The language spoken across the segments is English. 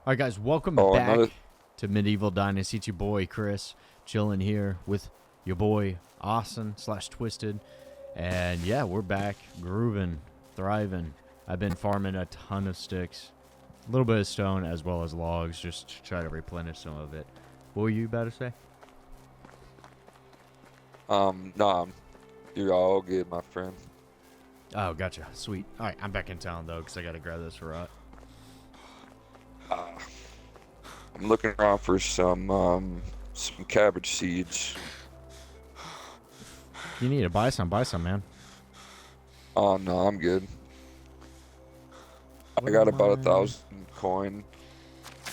All right, guys, welcome Oh, back another. to Medieval Dynasty. It's your boy Chris, chilling here with your boy Austin slash Twisted, and yeah, we're back, grooving, thriving. I've been farming a ton of sticks, a little bit of stone as well as logs, just to try to replenish some of it. What were you about to say? Nah, you're all good, my friend. Oh, gotcha. Sweet. All right, I'm back in town though, because I gotta grab this rot. Uh, I'm looking around for some cabbage seeds. You need to buy some, man. Oh no, I'm good. I What got am about a I? thousand coin,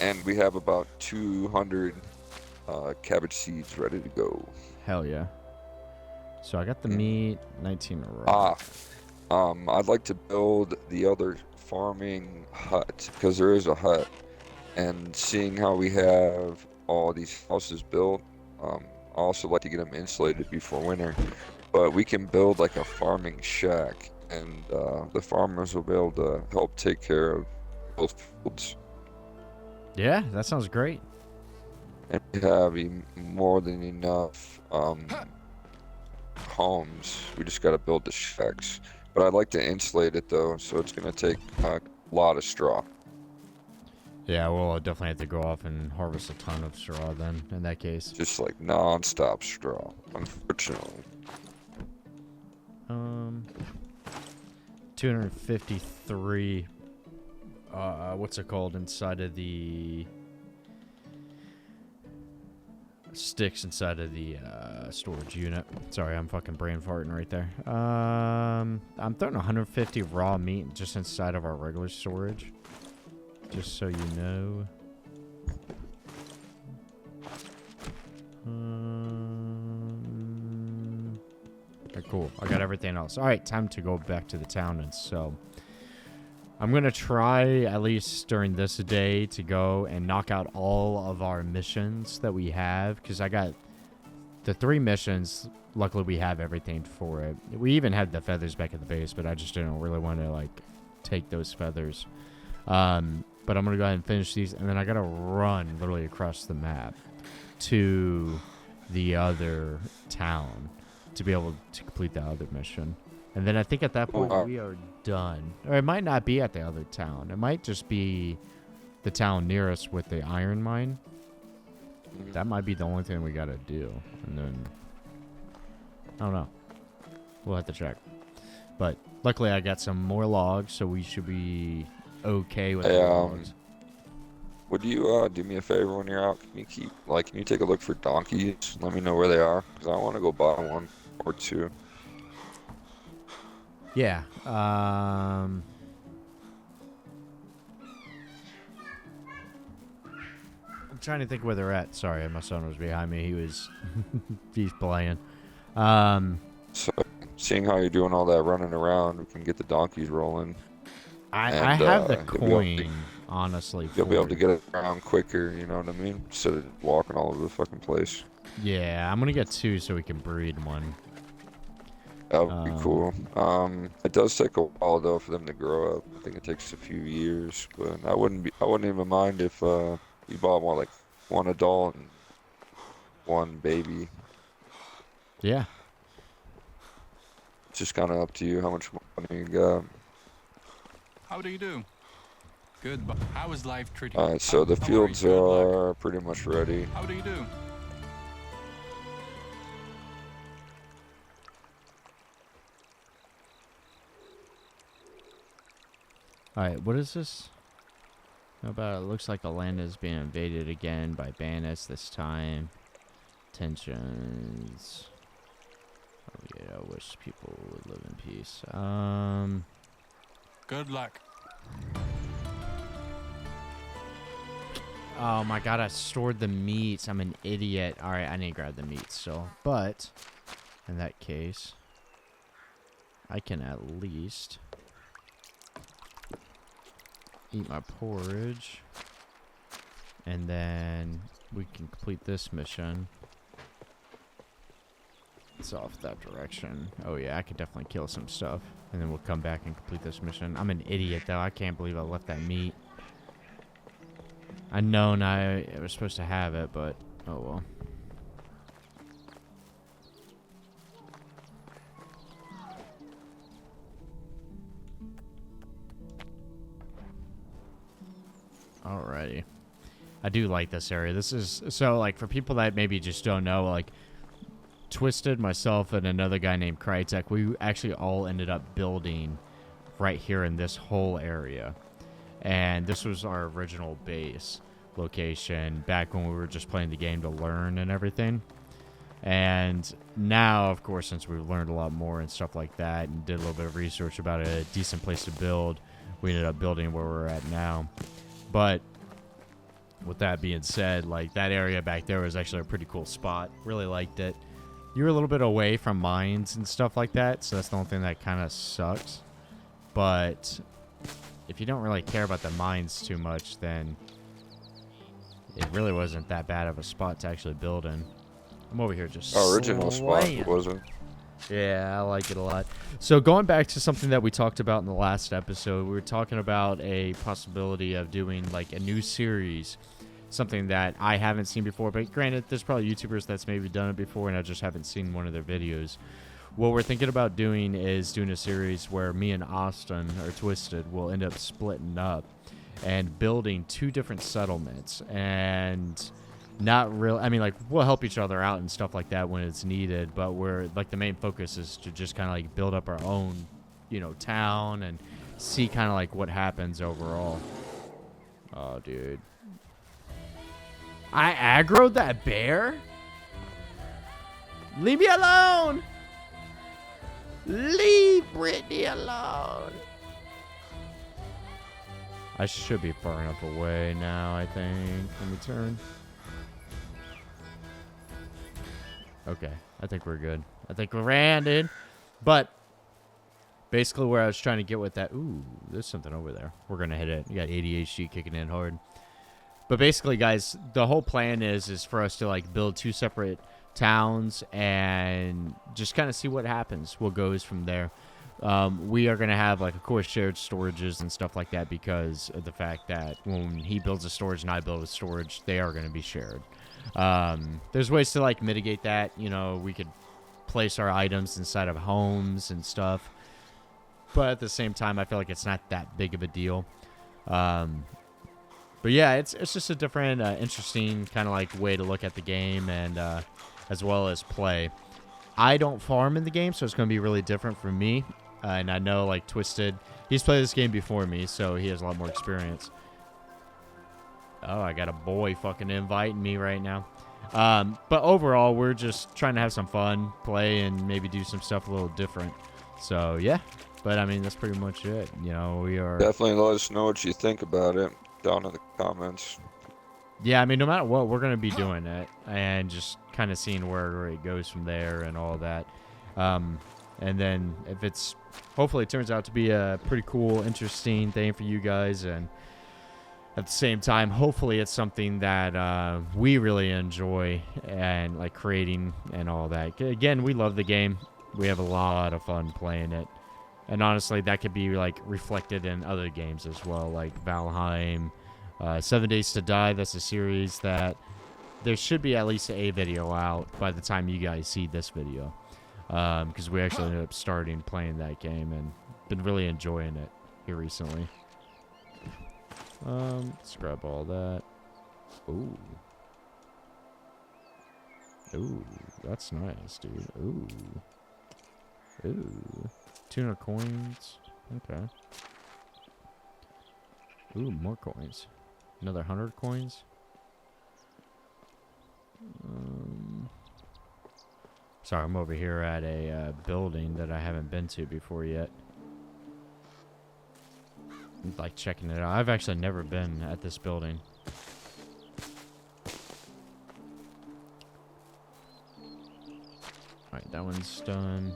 and we have about 200 cabbage seeds ready to go. Hell yeah. So I got the Mm. meat, 19 raw. Ah, I'd like to build the other farming hut because there is a hut, and seeing how we have all these houses built, I also like to get them insulated before winter. But we can build like a farming shack, and the farmers will be able to help take care of both fields. Yeah, that sounds great. And we have more than enough homes. We just got to build the shacks. But I'd like to insulate it though, so it's gonna take a lot of straw. Yeah, we'll definitely have to go off and harvest a ton of straw then, in that case. Just like non-stop straw, unfortunately. Um, 253, what's it called, inside of the sticks inside of the storage unit. Sorry, I'm fucking brain farting right there. I'm throwing 150 raw meat just inside of our regular storage. Just so you know. Okay, cool. I got everything else. All right, time to go back to the town. And so I'm going to try, at least during this day, to go and knock out all of our missions that we have. Because I got the 3 missions. Luckily, we have everything for it. We even had the feathers back at the base, but I just didn't really want to, like, take those feathers. But I'm going to go ahead and finish these. And then I got to run literally across the map to the other town to be able to complete the other mission. And then I think at that point we are done. Or it might not be at the other town. It might just be the town near us with the iron mine. That might be the only thing we got to do. And then, I don't know. We'll have to check. But luckily I got some more logs, so we should be okay with the Hey, logs. would you do me a favor when you're out? Can you take a look for donkeys? Let me know where they are, because I want to go buy one or two. Yeah. I'm trying to think where they're at. Sorry, my son was behind me. He's playing. So, seeing how you're doing all that running around, we can get the donkeys rolling, I and have the you'll be able coin, honestly, you'll be for able to it. get it around quicker. You know what I mean? Instead of walking all over the fucking place. Yeah, I'm gonna get 2 so we can breed one. That would be Um, cool. It does take a while though for them to grow up. I think it takes a few years, but I wouldn't even mind if you bought one adult and one baby. yeah. It's just kind of up to you how much money you got. How do you do? Good, but how is life treating you? Alright, so the How are you? fields Good luck. are pretty much ready. How do you do? All right, what is this? How about it looks like the land is being invaded again by bandits this time. Tensions. Oh yeah, I wish people would live in peace. Good luck. Oh my god, I stored the meats. I'm an idiot. Alright, I need to grab the meat still. But, in that case, I can at least eat my porridge. And then we can complete this mission. It's off that direction. Oh yeah, I could definitely kill some stuff. And then we'll come back and complete this mission. I'm an idiot though. I can't believe I left that meat. Unknown, I was supposed to have it, but oh well. Alrighty. I do like this area. This is, so, like, for people that maybe just don't know, like, Twisted, myself, and another guy named Krytek, we actually all ended up building right here in this whole area. And this was our original base location back when we were just playing the game to learn and everything. And now, of course, since we've learned a lot more and stuff like that and did a little bit of research about a decent place to build, we ended up building where we're at now. But with that being said, like, that area back there was actually a pretty cool spot. Really liked it. You're a little bit away from mines and stuff like that, so that's the only thing that kind of sucks. But if you don't really care about the mines too much, then it really wasn't that bad of a spot to actually build in. I'm over here just Original spot, slaying. it wasn't. Yeah, I like it a lot. So going back to something that we talked about in the last episode, we were talking about a possibility of doing like a new series, something that I haven't seen before. But granted, there's probably YouTubers that's maybe done it before, and I just haven't seen one of their videos. What we're thinking about doing is doing a series where me and Austin, or Twisted, will end up splitting up and building 2 different settlements. And not real, I mean, like, we'll help each other out and stuff like that when it's needed, but we're, like, the main focus is to just kind of, like, build up our own, you know, town and see kind of, like, what happens overall. Oh, dude. I aggroed that bear? Leave me alone! Leave Brittany alone! I should be far enough away now, I think. Let me turn. Okay, I think we're good. I think we're landed. But basically where I was trying to get with that... Ooh, there's something over there. We're going to hit it. You got ADHD kicking in hard. But basically, guys, the whole plan is for us to, like, build 2 separate towns and just kind of see what happens, what goes from there. We are going to have, like, of course, shared storages and stuff like that because of the fact that when he builds a storage and I build a storage, they are going to be shared. There's ways to, like, mitigate that. You know, we could place our items inside of homes and stuff. But at the same time, I feel like it's not that big of a deal. But yeah, it's just a different, interesting kind of like way to look at the game and as well as play. I don't farm in the game, so it's going to be really different for me. And I know, like, Twisted, he's played this game before me, so he has a lot more experience. Oh, I got a boy fucking inviting me right now. But overall, we're just trying to have some fun, play, and maybe do some stuff a little different. So, yeah. But, I mean, that's pretty much it. You know, we are... Definitely let us know what you think about it down in the comments. Yeah, I mean, no matter what, we're going to be doing it. And just kind of seeing where it goes from there and all that. And then if it's... Hopefully it turns out to be a pretty cool, interesting thing for you guys. And at the same time, hopefully it's something that we really enjoy and, like, creating and all that. Again, we love the game. We have a lot of fun playing it. And honestly, that could be, like, reflected in other games as well, like Valheim, 7 Days to Die. That's a series that there should be at least a video out by the time you guys see this video. Because we actually ended up starting playing that game and been really enjoying it here recently. Let's grab all that. Ooh. Ooh, that's nice, dude. Ooh. Ooh. 200 coins. Okay. Ooh, more coins. Another 100 coins. Sorry, I'm over here at a building that I haven't been to before yet. I'm, like, checking it out. I've actually never been at this building. Alright, that one's done.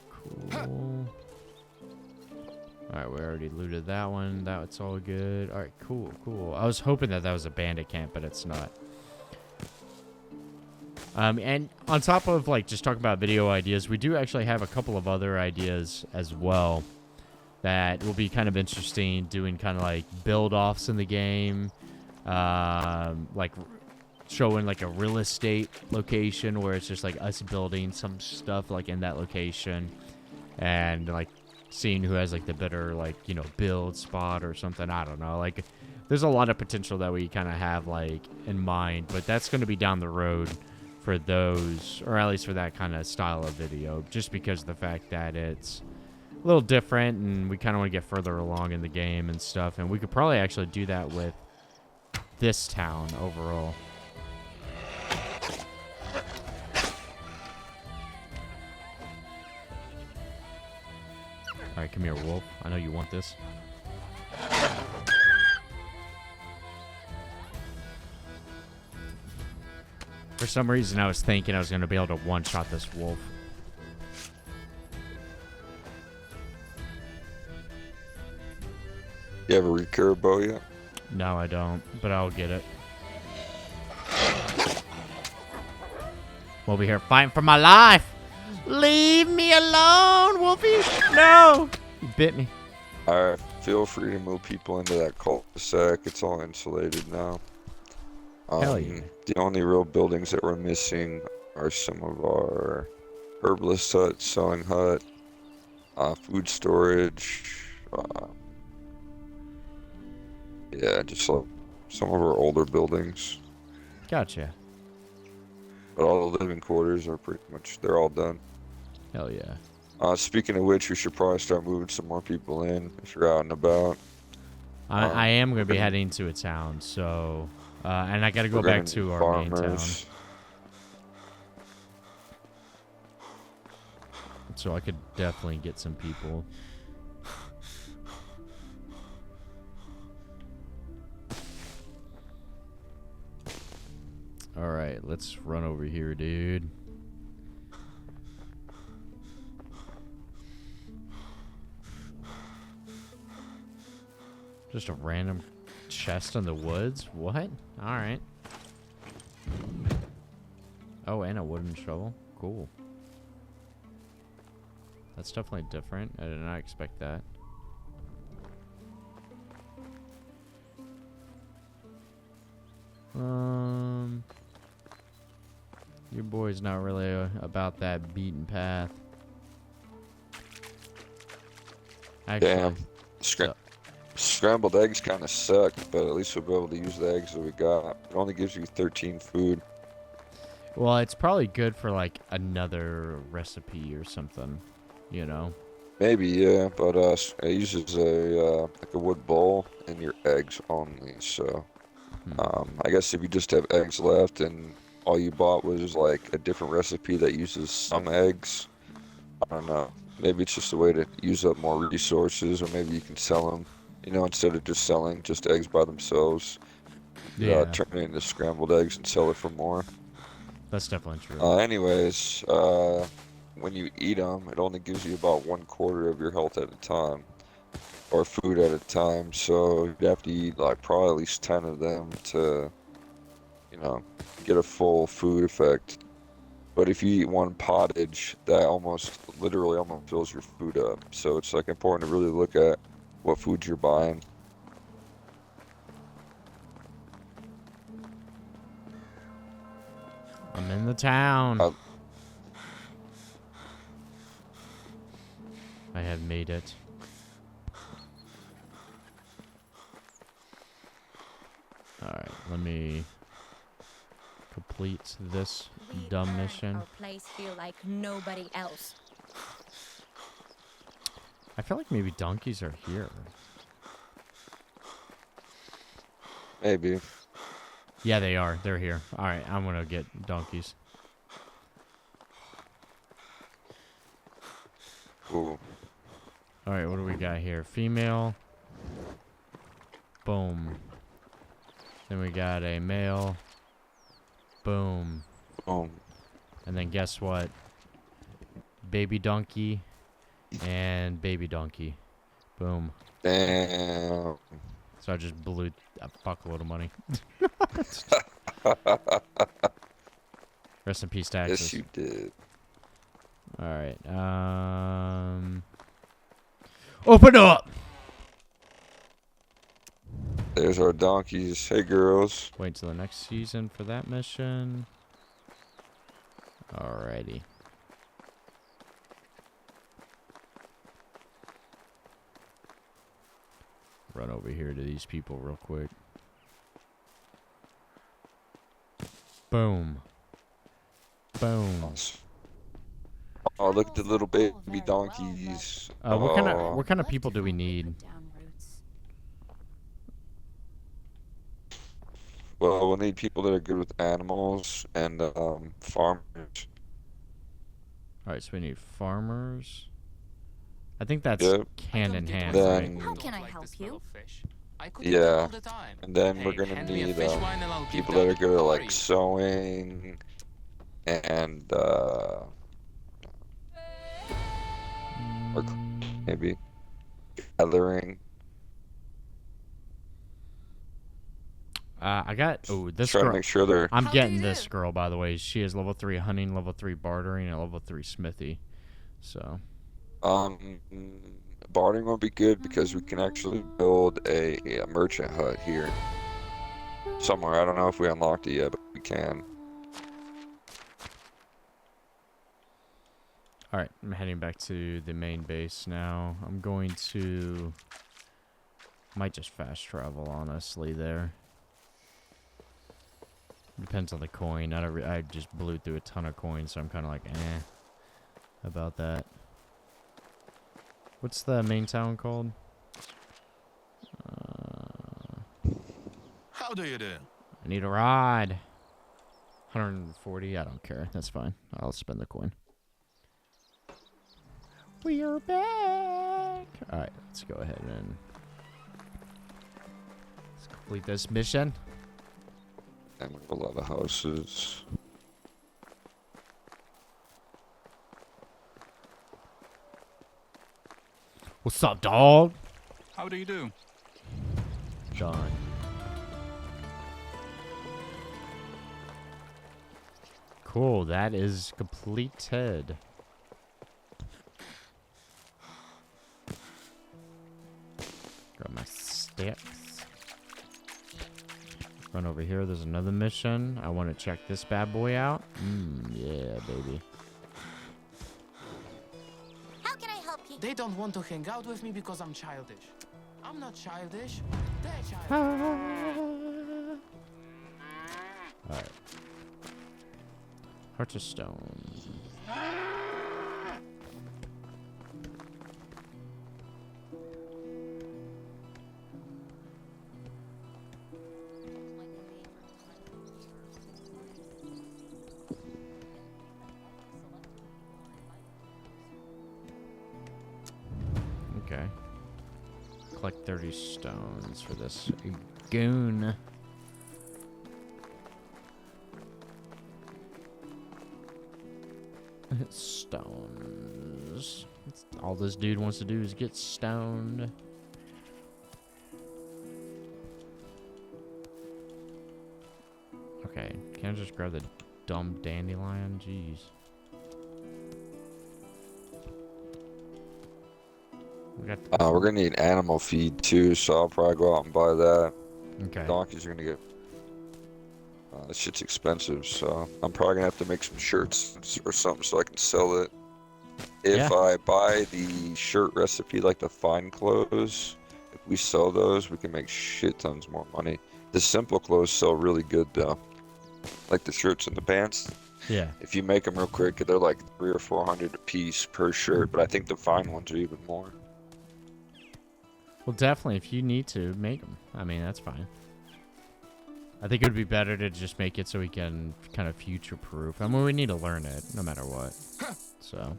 Cool. Alright, we already looted that one. That's all good. Alright, cool, cool. I was hoping that was a bandit camp, but it's not. And on top of, like, just talking about video ideas, we do actually have a couple of other ideas as well. that will be kind of interesting, doing kind of like build-offs in the game, like showing like a real estate location where it's just like us building some stuff like in that location, and like seeing who has like the better like, you know, build spot or something. I don't know. Like there's a lot of potential that we kind of have like in mind, but that's going to be down the road for those, or at least for that kind of style of video, just because of the fact that it's a little different and we kind of want to get further along in the game and stuff. And we could probably actually do that with this town overall. Alright, come here, wolf. I know you want this. For some reason, I was thinking I was going to be able to one-shot this wolf. You have a recurve bow yet? No, I don't, but I'll get it. We'll be here fighting for my life. Leave me alone, Wolfie. No. You bit me. Alright, feel free to move people into that cul-de-sac. It's all insulated now. Hell yeah. The only real buildings that we're missing are some of our herbalist huts, selling hut, food storage, yeah, just like some of our older buildings. Gotcha. But all the living quarters are pretty much, they're all done. Hell yeah. Speaking of which, we should probably start moving some more people in if you're out and about. I am going to be heading to a town, so... and I got to go back to our main town. So I could definitely get some people. Alright, let's run over here, dude. Just a random chest in the woods? What? Alright. Oh, and a wooden shovel. Cool. That's definitely different. I did not expect that. Your boy's not really about that beaten path. Actually, Damn. Scrambled eggs kind of suck, but at least we'll be able to use the eggs that we got. It only gives you 13 food. well, it's probably good for like another recipe or something, you know? Maybe, yeah, but it uses a like a wood bowl and your eggs only. So, I guess if you just have eggs left and all you bought was like a different recipe that uses some eggs, I don't know. Maybe it's just a way to use up more resources, or maybe you can sell them, you know, instead of just selling just eggs by themselves. Yeah, Turn it into scrambled eggs and sell it for more. that's definitely true. Anyways, when you eat them, it only gives you about 1/4 of your health at a time, or food at a time. So you'd have to eat like probably at least 10 of them to, you know, get a full food effect. But if you eat one pottage, that literally almost fills your food up. So it's like important to really look at what foods you're buying. I'm in the town. I have made it. Alright, let me complete this dumb mission. Our place feel like nobody else. I feel like maybe donkeys are here. Maybe. Yeah, they are. They're here. Alright, I'm gonna get donkeys. Ooh. Alright, what do we got here? Female. Boom. Then we got a male. Boom. Oh. And then guess what? Baby donkey and baby donkey. Boom. Damn. So I just blew a fuckload of money. Rest in peace, taxes. Yes, you did. Alright, Open up! There's our donkeys. Hey, girls. Wait till the next season for that mission. Alrighty. Run over here to these people real quick. Boom. Boom. Oh, look at the little baby donkeys. What kind of people do we need? Well, we'll need people that are good with animals and farmers. Alright, so we need farmers. I think that's Yep. hand in hand, Then- right? How can I help you? Yeah, and then we're gonna need people that are good at like sewing and or maybe gathering. I got this Try to girl. make sure they're I'm getting this girl, by the way. She is level 3 hunting, level 3 bartering, and level 3 smithy. So bartering will be good because we can actually build a merchant hut here somewhere. I don't know if we unlocked it yet, but we can. Alright, I'm heading back to the main base now. I'm going to... Might just fast travel, honestly, there. Depends on the coin. I just blew through a ton of coins, so I'm kind of like, about that. What's the main town called? How do you do? I need a ride. 140, I don't care. That's fine. I'll spend the coin. We are back. Alright, let's go ahead and let's complete this mission. And we have a lot of houses. What's up, dog? How do you do? Done. Cool, that is completed. Grab my sticks. Run over here. There's another mission. I want to check this bad boy out. Yeah, baby. How can I help you? They don't want to hang out with me because I'm childish. I'm not childish. They're childish. Alright. Heart of Stone. Okay. Collect 30 stones for this goon. Stones. All this dude wants to do is get stoned. Okay, can't I just grab the dumb dandelion? Jeez. We're gonna need animal feed too, so I'll probably go out and buy that. Okay. Donkeys are gonna get. This shit's expensive, so I'm probably gonna have to make some shirts or something so I can sell it. If I buy the shirt recipe, like the fine clothes, if we sell those, we can make shit tons more money. The simple clothes sell really good though, like the shirts and the pants. Yeah. If you make them real quick, they're like 300 or 400 a piece per shirt, but I think the fine ones are even more. Well, definitely, if you need to, make them. I mean, that's fine. I think it would be better to just make it so we can kind of future-proof. I mean, we need to learn it, no matter what. So.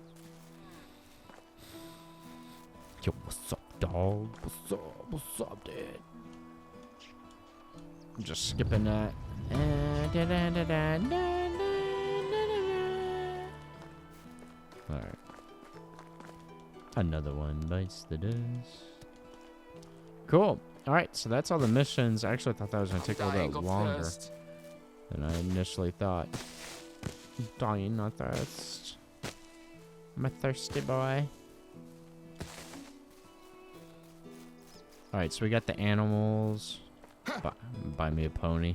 Yo, what's up, dog? What's up? What's up, dude? I'm just skipping that. Alright. Another one bites the dust. Cool. Alright, so that's all the missions. I actually thought that was going to take a little bit longer than I initially thought. I'm dying of thirst. I'm a thirsty boy. Alright, so we got the animals. Buy me a pony.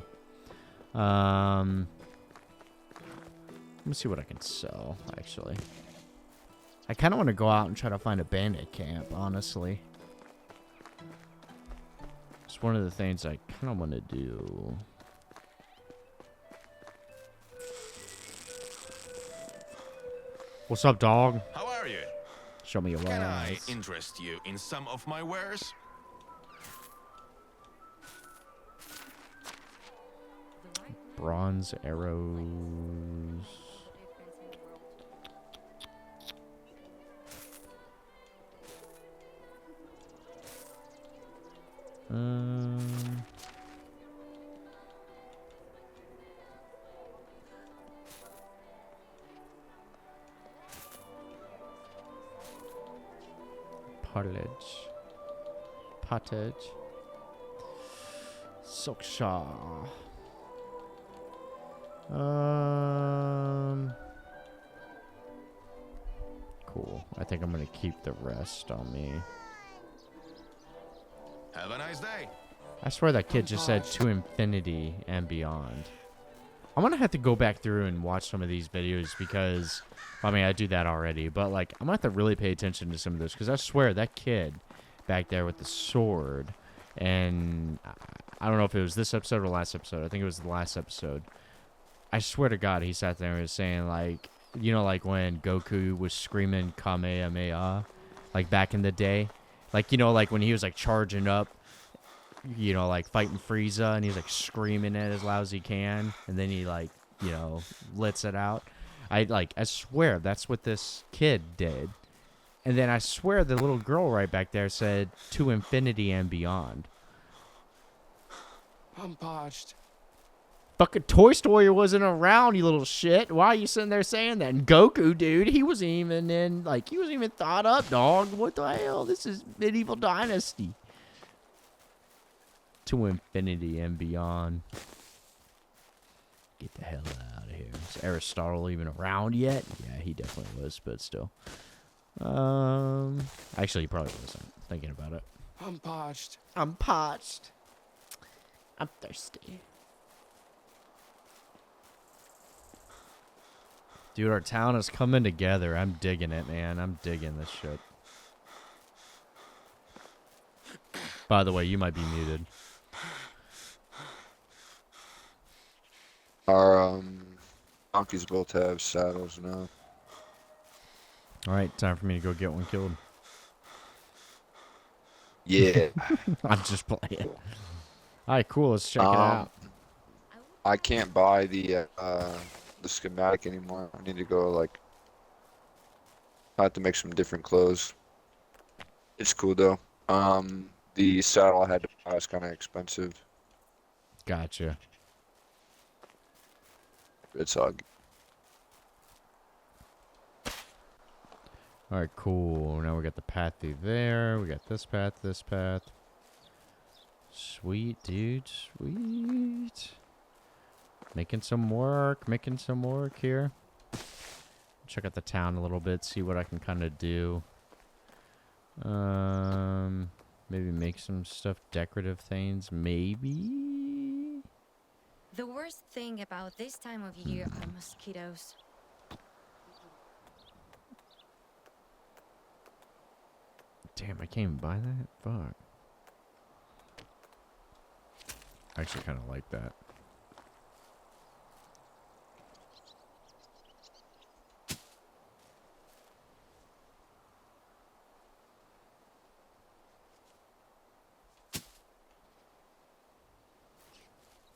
Let me see what I can sell, actually. I kind of want to go out and try to find a bandit camp, honestly. It's one of the things I kind of want to do. What's up, dog? How are you? Show me your Can I wares. interest you in some of my wares? Bronze arrows. Pottage. Silk shawl. Cool. I think I'm gonna keep the rest on me. Have a nice day. I swear that kid just said to infinity and beyond. I'm gonna have to go back through and watch some of these videos because, I mean, I do that already, but like, I'm gonna have to really pay attention to some of this because I swear that kid back there with the sword, and I don't know if it was this episode or last episode. I think it was the last episode. I swear to God, he sat there and was saying, like, you know, like when Goku was screaming Kamehameha, like back in the day, like, you know, like when he was like charging up, you know, like fighting Frieza, and he's like screaming it as loud as he can, and then he like, you know, lets it out. I swear that's what this kid did. And then I swear the little girl right back there said to infinity and beyond. I'm parched. Fucking Toy Story wasn't around, you little shit. Why are you sitting there saying that? And Goku, dude, he wasn't even in, like, he wasn't even thought up, dog. What the hell? This is Medieval Dynasty. To infinity and beyond. Get the hell out of here. Is Aristotle even around yet? Yeah, he definitely was, but still. Actually, he probably wasn't. Thinking about it. I'm parched. I'm parched. I'm thirsty. Dude, our town is coming together. I'm digging it, man. I'm digging this shit. By the way, you might be muted. Our donkeys both have saddles now. Alright, time for me to go get one killed. Yeah. I'm just playing. Alright, cool. Let's check it out. I can't buy the schematic anymore. I need to go, like, I have to make some different clothes. It's cool though. The saddle I had to buy is kind of expensive. Gotcha. It's all Alright, cool. Now we got the pathy there. We got this path, this path. Sweet, dude. Sweet. Making some work here. Check out the town a little bit, see what I can kind of do. Maybe make some stuff, decorative things, maybe? The worst thing about this time of year are mosquitoes. Damn, I can't even buy that? Fuck. I actually kind of like that.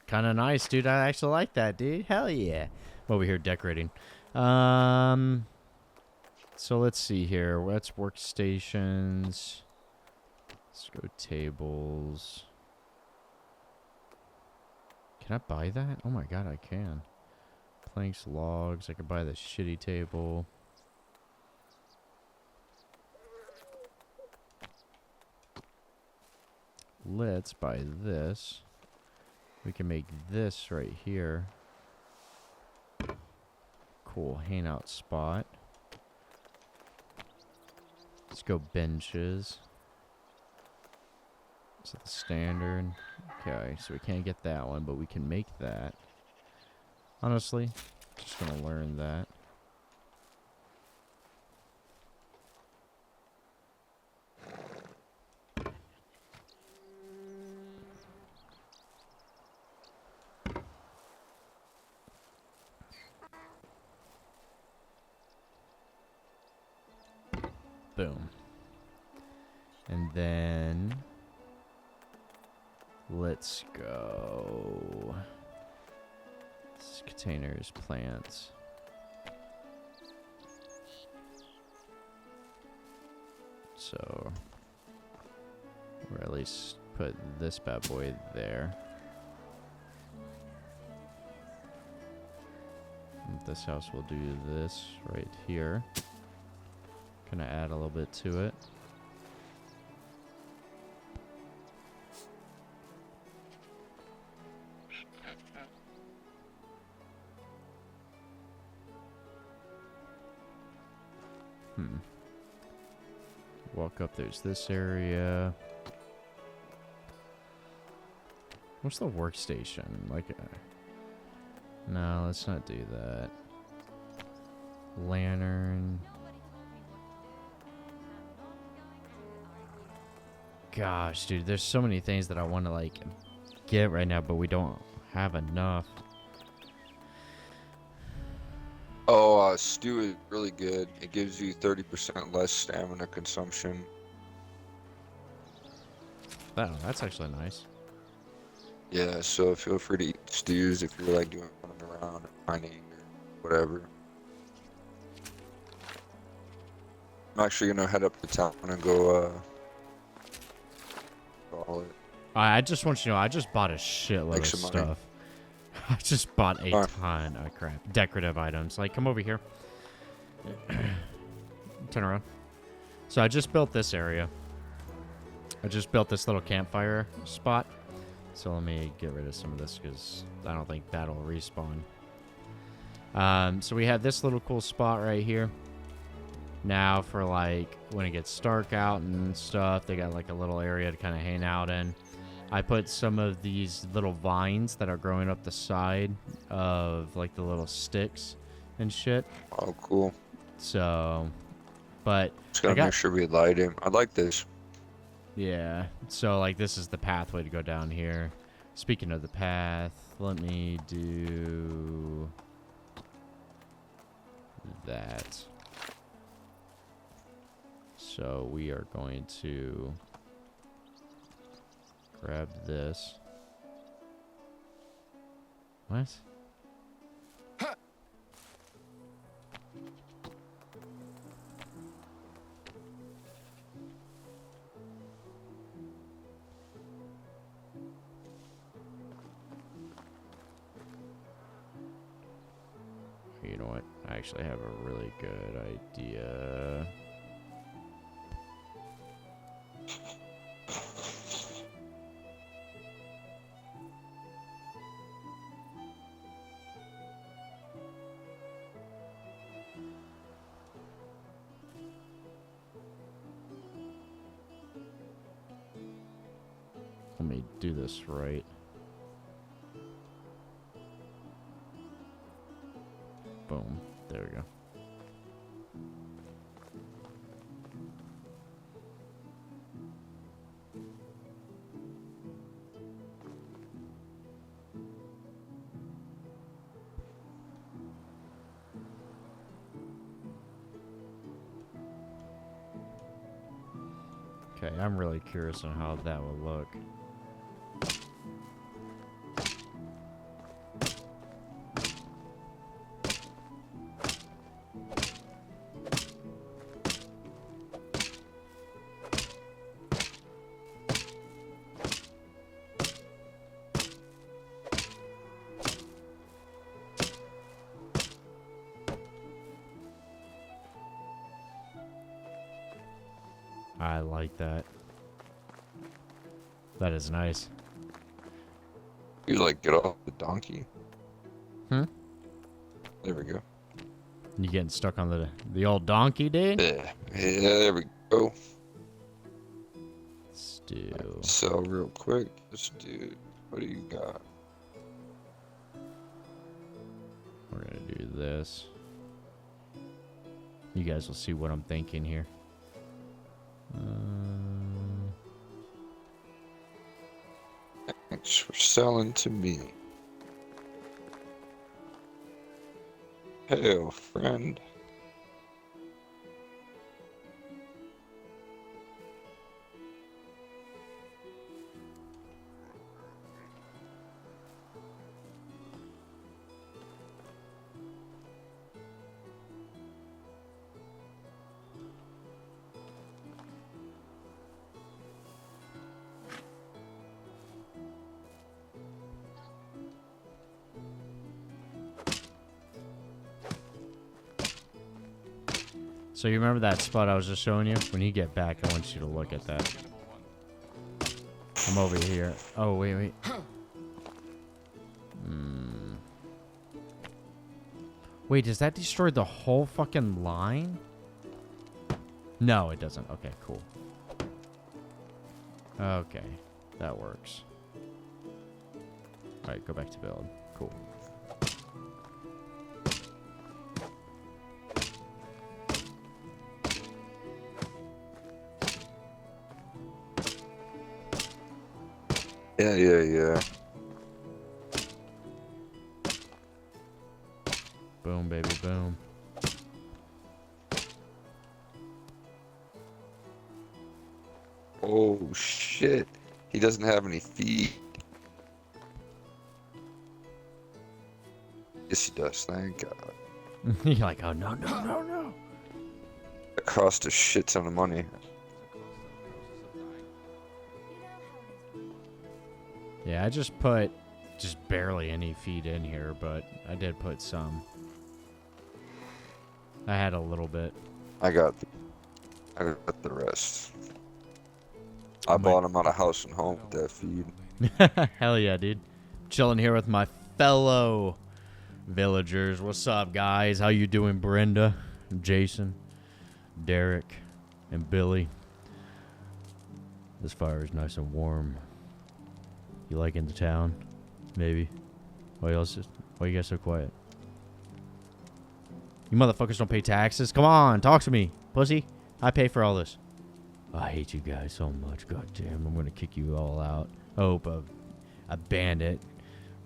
Kind of nice, dude. I actually like that, dude. Hell yeah. I'm over here decorating. So let's see here. That's workstations. Let's go tables. Can I buy that? Oh my god, I can. Planks, logs. I could buy the shitty table. Let's buy this. We can make this right here. Cool hangout spot. Let's go benches. Is it the standard? Okay, so we can't get that one, but we can make that. Honestly, just gonna learn that. Boom. And then let's go. This containers, plants. So, or at least put this bad boy there. And this house will do this right here. Gonna add a little bit to it. Walk up, there's this area. What's the workstation? Like, no, let's not do that. Lantern. Gosh, dude, there's so many things that I want to, like, get right now, but we don't have enough. Oh, stew is really good. It gives you 30% less stamina consumption. Oh, that's actually nice. Yeah, so feel free to eat stews if you're like doing running around or mining or whatever. I'm actually gonna head up to town and go call it. I just want you to know, I just bought a shitload Make of some money. stuff. I just bought a Alright. ton of crap. Decorative items. Like, come over here. Turn around. So I just built this area. I just built this little campfire spot. So let me get rid of some of this because I don't think that'll respawn. So we have this little cool spot right here. Now for like when it gets dark out and stuff, they got like a little area to kind of hang out in. I put some of these little vines that are growing up the side of like the little sticks and shit. Oh, cool. So, but Just gotta make sure we light him. I like this. yeah. So like this is the pathway to go down here. Speaking of the path, let me do that. So we are going to grab this. What? You know what? I actually have a really good idea. Let me do this right. Boom. There we go. Okay, I'm really curious on how that will look. I like that. That is nice. You like get off the donkey? Hmm? There we go. You getting stuck on the old donkey, dude? Yeah, there we go. It's do. So real quick, this dude, what do you got? We're gonna do this. You guys will see what I'm thinking here. Thanks for selling to me. Hail, friend. So you remember that spot I was just showing you? When you get back, I want you to look at that. I'm over here. Oh, wait. Wait, does that destroy the whole fucking line? No, it doesn't. Okay, cool. Okay, that works. Alright, go back to build. Cool. Yeah. Boom, baby, boom. Oh shit. He doesn't have any feet. Yes, he does. Thank God. You're like, oh, no. It cost a shit ton of money. Yeah, I just put barely any feet in here, but I did put some. I had a little bit. I got the rest. I bought him out of House and Home with that feed. Hell yeah, dude. Chilling here with my fellow villagers. What's up, guys? How you doing, Brenda, Jason, Derek, and Billy? This fire is nice and warm. You liking the town? Maybe. Why you guys so quiet? You motherfuckers don't pay taxes? Come on, talk to me, pussy. I pay for all this. I hate you guys so much. God damn, I'm gonna kick you all out. I hope a bandit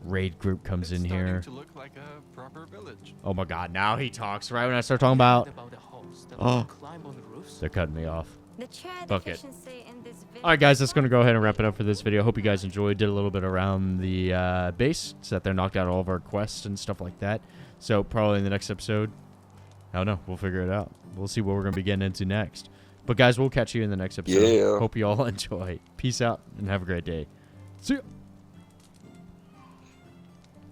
raid group comes in here. To look like a proper village. Oh my god, now he talks right when I start talking about. the hosts that Oh. climb on roofs. They're cutting me off. The chair Fuck it. deficiency in this village. Alright guys, that's going to go ahead and wrap it up for this video. Hope you guys enjoyed. Did a little bit around the base. Sat there, knocked out all of our quests and stuff like that. So probably in the next episode, I don't know. We'll figure it out. We'll see what we're going to be getting into next. But guys, we'll catch you in the next episode. Yeah. Hope you all enjoy. Peace out and have a great day. See ya.